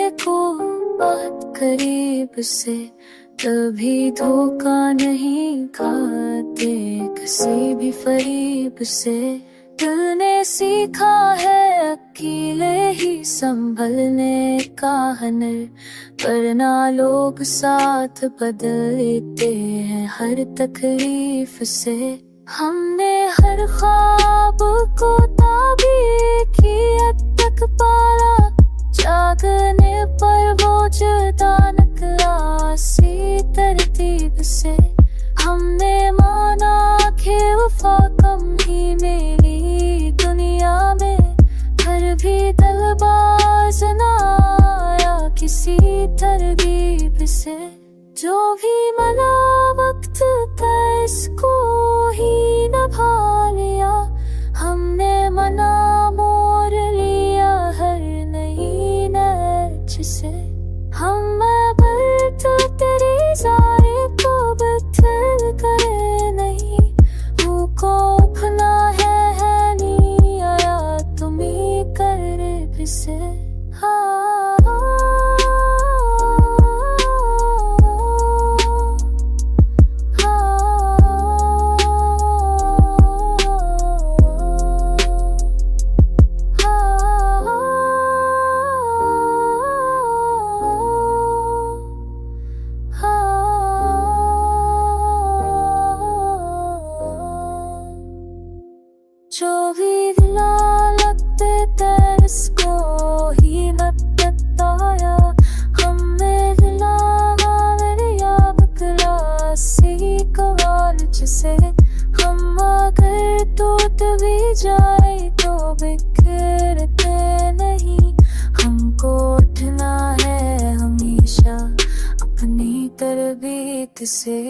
देखो बात करीब से, कभी धोखा नहीं खाते किसी भी फरीब से। दिल ने सीखा है अकेले ही संभलने का हुनर, वरना लोग साथ बदलते हैं हर तकलीफ से। हमने हर ख्वाब को ताबीर की हद तक पाला, जागने पर वो जुदा निकला सी तरतीब से। हमने माना कि वफा कम ही मेरी दुनिया में, फिर भी दिलबाज ना आया किसी तरकीब से। जो भी मना वक्त था इसको ही निभा लिया, हमने मना मोड़ लिया हर नई नच से। हम तो तेरी सारे को बदल करे नहीं, मुझको अपना है नहीं आया तुम्ही कर से। जो भी दिला लगते तरस को ही मत बताया, हमें दिला बकला सी कवाल जिसे। हम अगर टूट भी जाए तो बिखरते नहीं, हमको उठना है हमेशा अपनी तरबीयत से।